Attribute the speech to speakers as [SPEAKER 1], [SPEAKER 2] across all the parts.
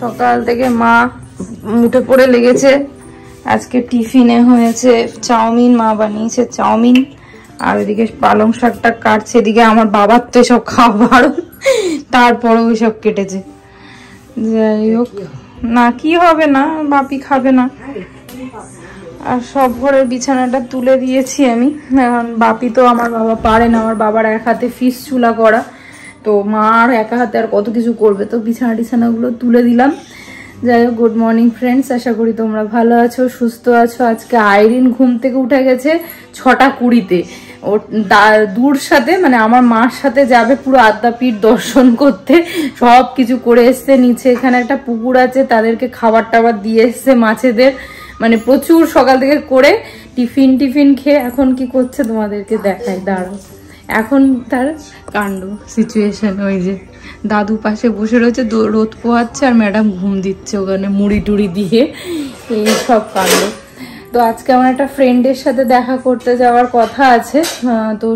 [SPEAKER 1] সকাল থেকে মা মুঠে পড়ে লেগেছে। আজকে টিফিনে হয়েছে চাউমিন, মা বানিয়েছে চাউমিন, আর ওইদিকে পালং শাকটা কাটছে। এদিকে আমার বাবার তো এসব খাবার, তারপরে ওই সব কেটেছে। যাই হোক, না কি হবে না, বাপি খাবে না। আর সব ঘরের বিছানাটা তুলে দিয়েছি আমি। এখন বাপি তো আমার বাবা পারে না, আমার বাবার এক হাতে ফিস চুলা করা, তো মা আর একা হাতে আর কত কিছু করবে, তো বিছানাগুলো তুলে দিলাম। যাই হোক, গুড মর্নিং ফ্রেন্ডস, আশা করি তোমরা ভালো আছো, সুস্থ আছো। আজকে আইরিন ঘুম থেকে উঠে গেছে 6:20-তে। ওর দূর সাথে মানে আমার মার সাথে যাবে পুরো আদ্যাপীঠ দর্শন করতে, সব কিছু করে এসছে। নিচে এখানে একটা পুকুর আছে, তাদেরকে খাবার টাবার দিয়ে এসছে মাছেদের, মানে প্রচুর সকাল থেকে করে টিফিন খেয়ে এখন কি করছে তোমাদেরকে দেখাই, দাঁড়াও। এখন তার কাণ্ড সিচুয়েশন, ওই যে দাদু পাশে বসে রয়েছে, রোদ পোহাচ্ছে, আর ম্যাডাম ঘুম দিচ্ছে ওখানে মুড়ি টুড়ি দিয়ে, এই সব কাণ্ড। তো আজকে আমার একটা ফ্রেন্ডের সাথে দেখা করতে যাওয়ার কথা আছে, তো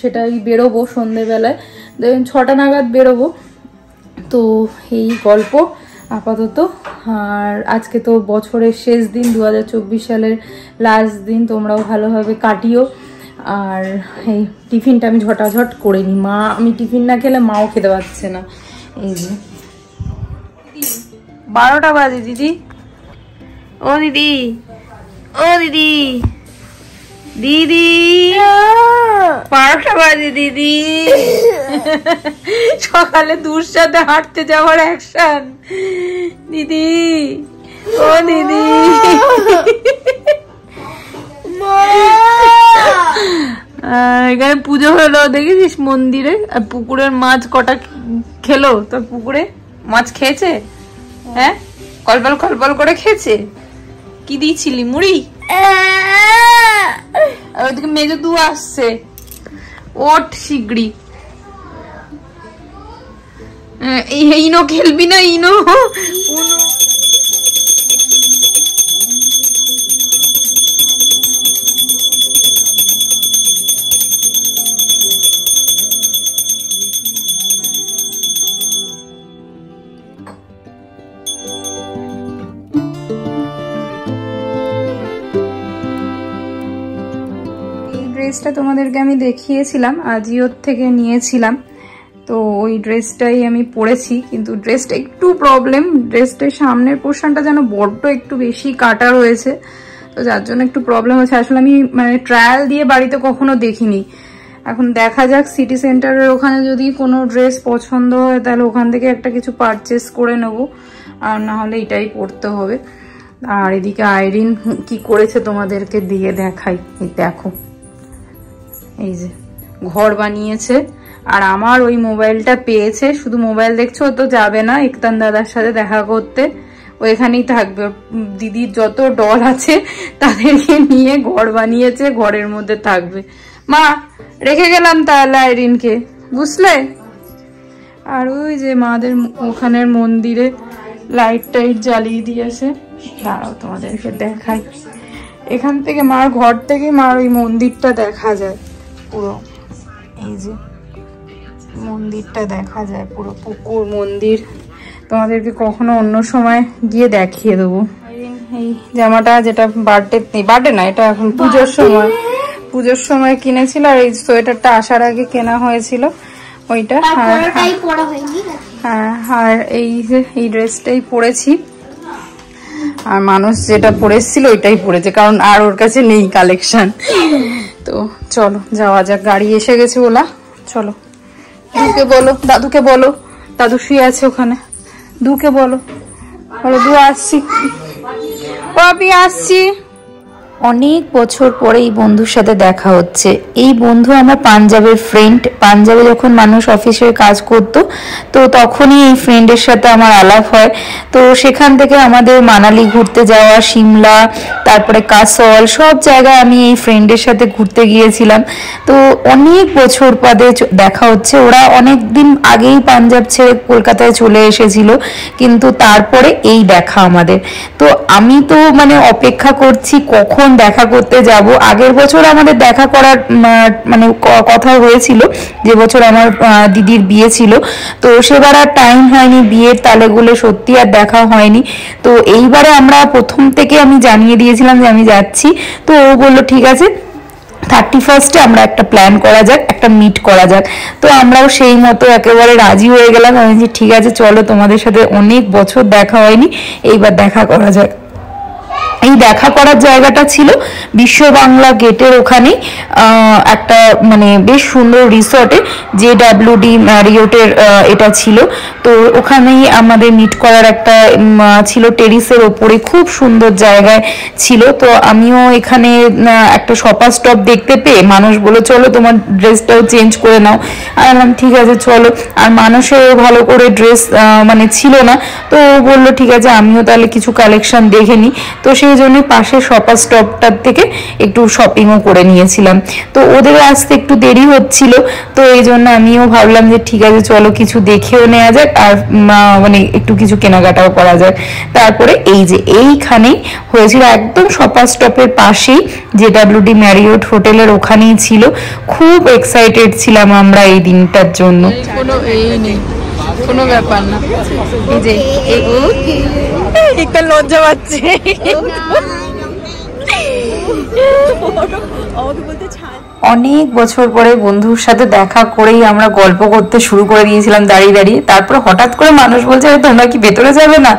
[SPEAKER 1] সেটাই বেরোবো সন্ধেবেলায়, 6টা নাগাদ বেরোবো। তো এই গল্প আপাতত। আর আজকে তো বছরের শেষ দিন, 2024 সালের লাস্ট দিন, তোমরাও ভালোভাবে কাটিও। আর এই টিফিনটা আমি ঝটাঝট করে নিই, আমি টিফিন না খেলে মাও খেতে পারছে না। এই যে 12টা বাজে দিদি, ও দিদি, ও দিদি, দিদি 12টা বাজে দিদি। সকালে দূর সাথে হাঁটতে যাওয়ার অ্যাকশন দিদি, ও দিদি। এখানে পুজো হলো দেখেছিস মন্দিরে, আর পুকুরের মাছ কটা খেলো, তোর পুকুরে মাছ খেয়েছে? হ্যাঁ, কলবল কলবল করে খেয়েছে। কি দিয়েছিলি, মুড়ি? ওইদিকে মেজো দু আসছে, ওঠ শিগগিরি। ইনো খেলবি না, ইনো উনো। ড্রেসটা তোমাদেরকে আমি দেখিয়েছিলাম, আজিওর থেকে নিয়েছিলাম, তো ওই ড্রেসটাই আমি পরেছি। কিন্তু ড্রেসটা একটু প্রবলেম, ড্রেসটার সামনের পোর্শনটা যেন বড্ড একটু বেশি কাটা রয়েছে, তো যার জন্য একটু প্রবলেম হচ্ছে। আসলে আমি মানে ট্রায়াল দিয়ে বাড়িতে কখনো দেখিনি, এখন দেখা যাক সিটি সেন্টারের ওখানে যদি কোনো ড্রেস পছন্দ হয় তাহলে ওখান থেকে একটা কিছু পারচেস করে নেব, আর না হলে এটাই পরতে হবে। আর এদিকে আইরিন কি করেছে তোমাদেরকে দিয়ে দেখাই, দেখো এই যে ঘর বানিয়েছে। আর আমার ওই মোবাইলটা পেয়েছে, শুধু মোবাইল দেখছো, তো যাবে না একতান দাদার সাথে দেখা করতে, ও এখানেই থাকবে। দিদির যত ডল আছে তাদেরকে নিয়ে ঘর বানিয়েছে, ঘরের মধ্যে থাকবে। মা রেখে গেলাম তাহলে আইরিনকে, বুঝলে? আর ওই যে মাদের ওখানের মন্দিরে লাইট টাইট জ্বালিয়ে দিয়েছে, দাঁড়াও তোমাদেরকে দেখাই। এখান থেকে মার ঘর থেকে মার ওই মন্দিরটা দেখা যায় পুরো, এই যে মন্দিরটা দেখা যায় পুরো, পুকুর মন্দির। তোমাদেরকে কখনো অন্য সময় গিয়ে দেখিয়ে দেবো। এই জামাটা, যেটা বার্থডে না, এটা এখন পুজোর সময় কিনেছিল, আর এই সোয়েটারটা আসার আগে কেনা হয়েছিল ওইটা। হ্যাঁ, আর এই ড্রেসটাই পরেছি, আর মানুষ যেটা পরেছিল ওইটাই পরেছে, কারণ আর ওর কাছে নেই কালেকশন। তো চলো যাওয়া যাক, গাড়ি এসে গেছে ওলা, চলো। দাদুকে বলো, দাদু শুয়ে আছে ওখানে, দুকে বলো, দু আসছি, আমি আসছি। অনেক বছর পরে এই বন্ধুর সাথে দেখা হচ্ছে। এই বন্ধু আমার পাঞ্জাবের ফ্রেন্ড, পাঞ্জাবে যখন মানুষ অফিসে কাজ করতো তো তখনই এই ফ্রেন্ডের সাথে আমার আলাপ হয়। তো সেখান থেকে আমাদের মানালি ঘুরতে যাওয়া, সিমলা, তারপরে কাসল, সব জায়গায় আমি এই ফ্রেন্ডের সাথে ঘুরতে গিয়েছিলাম। তো অনেক বছর বাদে দেখা হচ্ছে। ওরা অনেক দিন আগেই পাঞ্জাব ছেড়ে কলকাতায় চলে এসেছিল, কিন্তু তারপরে এই দেখা আমাদের। তো আমি তো মানে অপেক্ষা করছি কখন এখন দেখা করতে যাব। আগের বছর আমাদের দেখা করার মানে কথা হয়েছিল, যে বছর আমার দিদির বিয়ে ছিল, তো সেবার আর টাইম হয়নি, বিয়ের তালেগুলো সত্যি আর দেখা হয়নি। তো এইবারে আমরা প্রথম থেকে আমি জানিয়ে দিয়েছিলাম যে আমি যাচ্ছি, তো ও বললো ঠিক আছে 31 আমরা একটা প্ল্যান করা যাক, একটা মিট করা যাক। তো আমরাও সেই মতো একেবারে রাজি হয়ে গেলাম। আমি বলছি ঠিক আছে চলো, তোমাদের সাথে অনেক বছর দেখা হয়নি, এইবার দেখা করা যাক। এই দেখা করার জায়গাটা ছিল বিশ্ব বাংলা গেটের ওখানে একটা মানে বেশ সুন্দর রিসর্টে, JWD ম্যারিয়টের এটা ছিল। তো ওখানেই আমাদের মিট করার একটা ছিল, টেরিসের ওপরে খুব সুন্দর জায়গায় ছিল। তো আমিও এখানে একটা শপার স্টপ দেখতে পেয়ে মানুষ বলে চলো তোমার ড্রেসটাও চেঞ্জ করে নাও। আর বললাম ঠিক আছে চলো। আর মানুষের ভালো করে ড্রেস মানে ছিল না, তো ও বললো ঠিক আছে আমিও তাহলে কিছু কালেকশন দেখে নিই। তো সেই জন্য পাশে শপার স্টপটার থেকে একটু শপিংও করে নিয়েছিলাম। তো ওদের আসতে একটু দেরি হচ্ছিল, তো এই জন্য আমিও ভাবলাম যে ঠিক আছে চলো কিছু দেখেও নেওয়া যাক, আর মানে একটু কিছু কেনাকাটাও করা যাক। তারপরে এই যে এইখানেই হয়েছিল, একদম শপার স্টপের পাশেই JWD ম্যারিয়ট হোটেলের ওখানেই ছিল। খুব এক্সাইটেড ছিলাম আমরা এই দিনটার জন্য।
[SPEAKER 2] কোনো এই নেই, কোনো ব্যাপার না। এই যে একটা লজ্জা পাচ্ছে।
[SPEAKER 1] অনেক বছর পরে বন্ধুর সাথে দেখা করেই আমরা গল্প করতে শুরু করে দিয়েছিলাম দাঁড়িয়ে দাঁড়িয়ে। তারপর হঠাৎ করে মানুষ বলছে তোমরা কি ভেতরে যাবে না?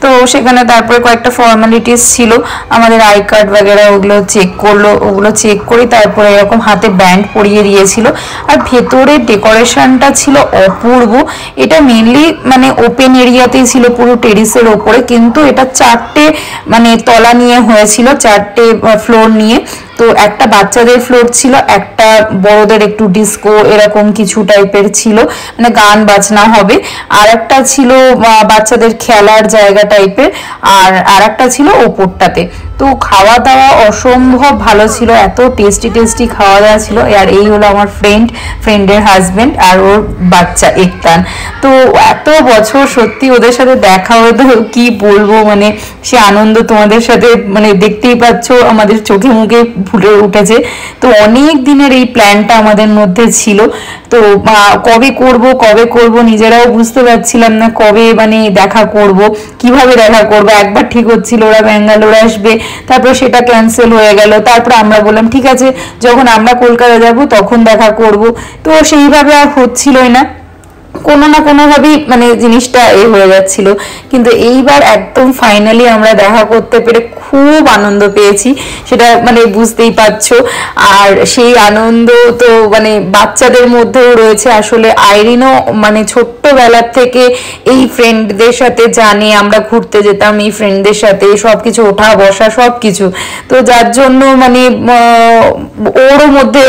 [SPEAKER 1] তো সেখানে তারপরে কয়েকটা ফর্মালিটিস ছিল, আমাদের আই কার্ড वगैरह ওগুলো চেক করলো। ওগুলো চেক করে তারপরে এরকম হাতে ব্যান্ড পরিয়ে দিয়েছিল। আর ভেতরের ডেকোরেশনটা ছিল অপূর্ব। এটা মেনলি মানে ওপেন এরিয়াতেই ছিল, পুরো টেরিসের ওপরে, কিন্তু এটা 4টে মানে তলা নিয়ে হয়েছিল, 4টে ফ্লোর নিয়ে। তো একটা বাচ্চাদের ফ্লোর ছিল, একটা বড়দের একটু ডিস্কো এরকম কিছু টাইপের ছিল, মানে গান বাজনা হবে, আর একটা ছিল বাচ্চাদের খেলার জায়গা টাইপের, আর একটা ছিল ওপরটাতে। তো খাওয়া দাওয়া অসম্ভব ভালো ছিল, এত টেস্টি টেস্টি খাওয়া দাওয়া ছিল। আর এই হলো আমার ফ্রেন্ডের হাজবেন্ড আর ওর বাচ্চা একতান। তো এত বছর সত্যি ওদের সাথে দেখা হতো কি বলবো, মানে সে আনন্দ তোমাদের সাথে মানে দেখতেই পাচ্ছ আমাদের চোখে মুখে ফুটে উঠেছে। তো অনেক দিনের এই প্ল্যানটা আমাদের মধ্যে ছিল। তো কবে করব নিজেরাও বুঝতে পারছিলাম না, কবে মানে দেখা করব, কিভাবে দেখা করব। একবার ঠিক হচ্ছিল ওরা ব্যাঙ্গালোর আসবে, তারপর সেটা ক্যান্সেল হয়ে গেল। তারপর আমরা বললাম ঠিক আছে যখন আমরা কলকাতা যাব তখন দেখা করব। তো সেইভাবে আর হচ্ছিলই না, কোনো না কোনোভাবেই মানে জিনিসটা হয়ে যাচ্ছিল। কিন্তু এইবার একদম ফাইনালি আমরা দেখা করতে পেরে খুব আনন্দ পেয়েছি, সেটা মানে বুঝতেই পারছো। আর সেই আনন্দ তো মানে বাচ্চাদের মধ্যেও রয়েছে। আসলে আইরিনও মানে ছোট্টবেলার থেকে এই ফ্রেন্ডদের সাথে জানে, আমরা ঘুরতে যেতাম এই ফ্রেন্ডদের সাথে, সবকিছু ওঠা বসা সবকিছু। তো যার জন্য মানে ওরও মধ্যে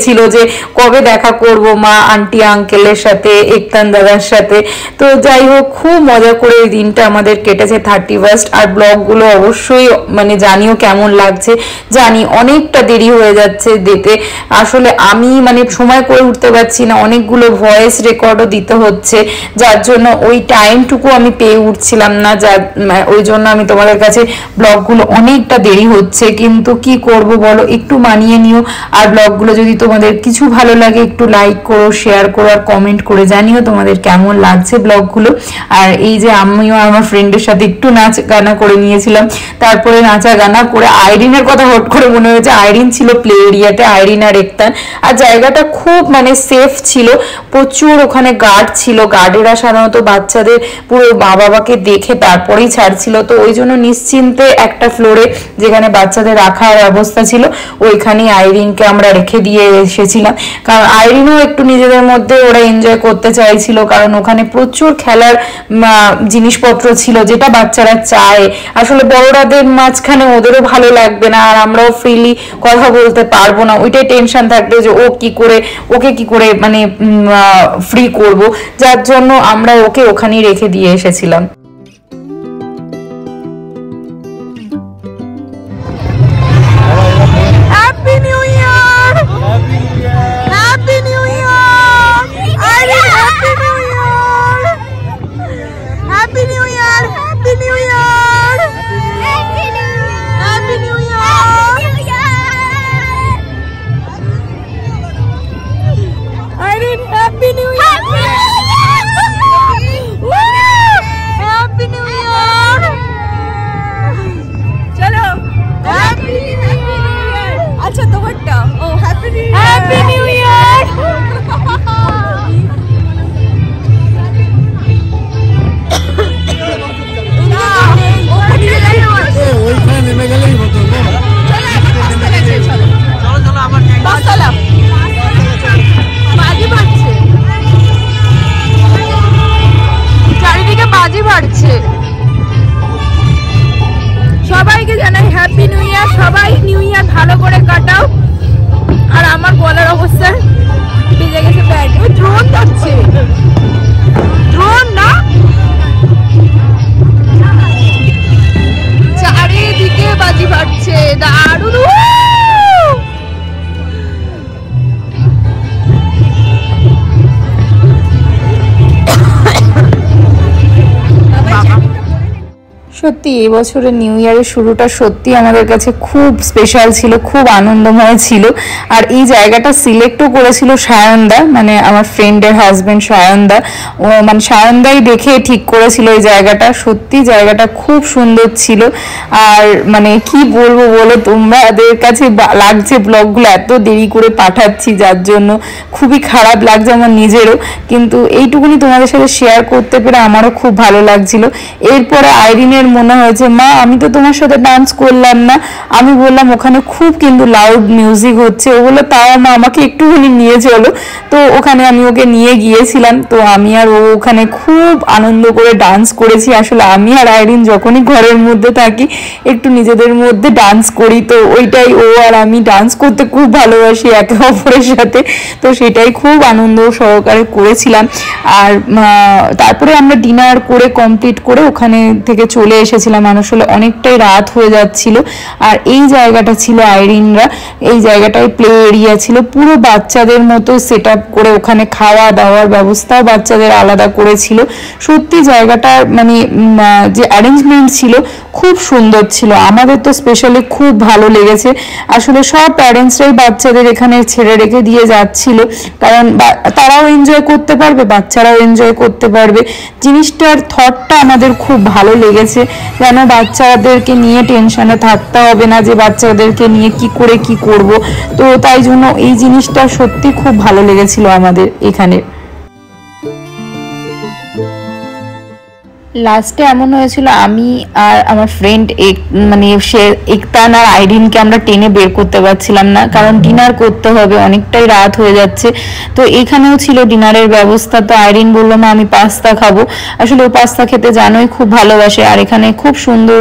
[SPEAKER 1] ছিল যে কবে দেখা করব মা আন্টি আঙ্কেলের সাথে, একতান দাদার সাথে। তো যাই হোক খুব মজা করে এই দিনটা আমাদের কেটেছে 31। আর ব্লগগুলো অবশ্যই মানে জানিও কেমন লাগছে। জানি অনেকটা দেরি হয়ে যাচ্ছে দিতে, আসলে আমি মানে সময় করে উঠতে পারছি না, অনেকগুলো ভয়েস রেকর্ডও দিতে হচ্ছে, যার জন্য ওই টাইমটুকু আমি পেয়ে উঠছিলাম না। ওই জন্য আমি তোমাদের কাছে ব্লগগুলো অনেকটা দেরি হচ্ছে, কিন্তু কি করব বলো, একটু মানিয়ে নিও। আর ব্লগগুলো যদি তোমাদের কিছু ভালো লাগে একটু লাইক করো, শেয়ার করো, আর কমেন্ট করে জানিও তোমাদের কেমন লাগছে ব্লগগুলো। আর এই যে আমিও আমার ফ্রেন্ডের সাথে একটু নাচ গানা করে নিয়েছিলাম। তারপরে নাচা গানা করে আইরিনের কথা হট করে মনে হয়েছে, আইরিন ছিল প্লে এরিয়াতে, আইরিন আর একতান। আর জায়গাটা খুব মানে সেফ ছিল, প্রচুর ওখানে গার্ড ছিল। গার্ডেরা সাধারণত বাচ্চাদের পুরো মা বাবাকে দেখে তারপরেই ছাড়ছিল। তো ওই জন্য নিশ্চিন্তে একটা ফ্লোরে যেখানে বাচ্চাদের রাখার ব্যবস্থা ছিল ওইখানেই আইরিনকে আমরা রেখে দিয়ে এসেছিলাম। কারণ আইরিনও একটু নিজেদের মধ্যে ওরা এনজয় করতে চাইছিল, কারণ ওখানে প্রচুর খেলার জিনিসপত্র ছিল যেটা বাচ্চারা চায়। আসলে বড়রাদের মাঝখানে ওদেরও ভালো লাগবে না, আর আমরাও ফ্রিলি কথা বলতে পারবো না, ওইটাই টেনশন থাকবে যে ওকে কি করে মানে ফ্রি করব। যার জন্য আমরা ওকে ওখানেই রেখে দিয়ে এসেছিলাম।
[SPEAKER 2] আর ভালো করে কাটাও। আর আমার গলার অবস্থা ভিজে গেছে প্যান্ট। ড্রোন যাচ্ছে, ড্রোন না, চারিদিকে বাজি ফাটছে, দারুণ।
[SPEAKER 1] সত্যি এবছরের নিউ ইয়ারের শুরুটা সত্যি আমাদের কাছে খুব স্পেশাল ছিল, খুব আনন্দময় ছিল। আর এই জায়গাটা সিলেক্টও করেছিল সায়নদা, মানে আমার ফ্রেন্ডের হাজবেন্ড সায়নদা। ও মানে সায়নদাই দেখে ঠিক করেছিল এই জায়গাটা। সত্যি জায়গাটা খুব সুন্দর ছিল। আর মানে কি বলবো বলো, তোমাদের কাছে লাগছে ব্লগগুলো এত দেরি করে পাঠাচ্ছি, যার জন্য খুবই খারাপ লাগছে আমার নিজেরও, কিন্তু এইটুকুনি তোমাদের সাথে শেয়ার করতে পেরে আমারও খুব ভালো লাগছিল। এরপরে আইরিনের মনে হয়েছে, মা আমি তো তোমার সাথে ডান্স করলাম না। আমি বললাম ওখানে খুব কিন্তু লাউড মিউজিক হচ্ছে। ও বললো তাও মা আমাকে একটুখানি নিয়ে চলো। তো ওখানে আমি ওকে নিয়ে গিয়েছিলাম। তো আমি আর ও ওখানে খুব আনন্দ করে ডান্স করেছি। আসলে আমি আর আইরিন যখনই ঘরের মধ্যে থাকি একটু নিজেদের মধ্যে ডান্স করি, তো ওইটাই ও আর আমি ডান্স করতে খুব ভালোবাসি একে অপরের সাথে। তো সেটাই খুব আনন্দ সহকারে করেছিলাম। আর তারপরে আমরা ডিনার করে কমপ্লিট করে ওখানে থেকে চলে এসেছিলাম। আসলে অনেকটাই রাত হয়ে যাচ্ছিল। আর এই জায়গাটা ছিল আইরিনরা, এই জায়গাটায় প্লে এরিয়া ছিল, পুরো বাচ্চাদের মতো সেট আপ করে ওখানে খাওয়া দাওয়ার ব্যবস্থাও বাচ্চাদের আলাদা করেছিল। সত্যি জায়গাটা মানে যে অ্যারেঞ্জমেন্ট ছিল খুব সুন্দর ছিল। আমাদের তো স্পেশালি খুব ভালো লেগেছে। আসলে সব প্যারেন্টসরাই বাচ্চাদের এখানে ছেড়ে রেখে দিয়ে যাচ্ছিল, কারণ তারাও এনজয় করতে পারবে, বাচ্চারাও এনজয় করতে পারবে। জিনিসটার থটটা আমাদের খুব ভালো লেগেছে, যেন বাচ্চাদেরকে নিয়ে টেনশনে থাকতে হবে না যে বাচ্চাদেরকে নিয়ে কি করে কি করব। তো তাই জন্য এই জিনিসটা সত্যি খুব ভালো লেগেছিল আমাদের এখানে। লাস্টে এমন হয়েছিল আমি আর আমার ফ্রেন্ড মানে সে একতান আর আইরিনকে আমরা টেনে বের করতে পারছিলাম না, কারণ ডিনার করতে হবে, অনেকটাই রাত হয়ে যাচ্ছে। তো এখানেও ছিল ডিনারের ব্যবস্থা। তো আইরিন বললো মা আমি পাস্তা খাবো। আসলে ও পাস্তা খেতে জানোই খুব ভালোবাসে। আর এখানে খুব সুন্দর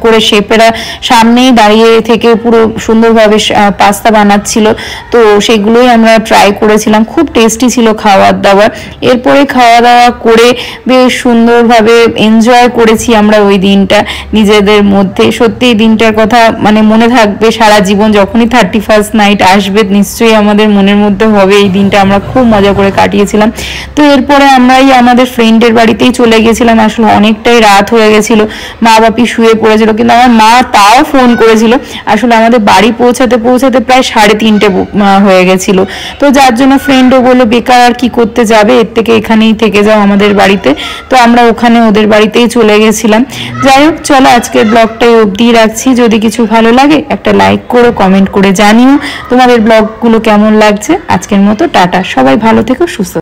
[SPEAKER 1] করে শেফেরা সামনেই দাঁড়িয়ে থেকে পুরো সুন্দরভাবে পাস্তা বানাচ্ছিল। তো সেগুলোই আমরা ট্রাই করেছিলাম, খুব টেস্টি ছিল খাওয়ার দাওয়ার। এরপরে খাওয়া দাওয়া করে বেশ সুন্দরভাবে এনজয় করেছি আমরা ওই দিনটা নিজেদের মধ্যে। সত্যি এই দিনটার কথা মানে মনে থাকবে সারা জীবন। যখনই 31st নাইট আসবে নিশ্চয়ই আমাদের মনের মধ্যে হবে এই দিনটা আমরা খুব মজা করে কাটিয়েছিলাম। তো এরপরে আমরাই আমাদের ফ্রেন্ডের বাড়িতেই চলে গেছিলাম। আসলে অনেকটাই রাত হয়ে গেছিল, মা বাপি শুয়ে পড়েছিল, কিন্তু আমার মা তাও ফোন করেছিল। আসলে আমাদের বাড়ি পৌঁছাতে পৌঁছাতে প্রায় 3:30 হয়ে গেছিল। তো যার জন্য ফ্রেন্ডও বললো বেকার আর কি করতে যাবে, এর থেকে এখানেই থেকে যাও আমাদের বাড়িতে। তো আমরা ওখানে ওদের বাড়িতেই চলে গেছিলাম। যাই হোক, চলো আজকের ব্লগটাই অবধি রাখছি। যদি কিছু ভালো লাগে একটা লাইক করো, কমেন্ট করে জানিও তোমাদের ব্লগগুলো কেমন লাগছে। আজকের মতো টাটা, সবাই ভালো থেকো, সুস্থ।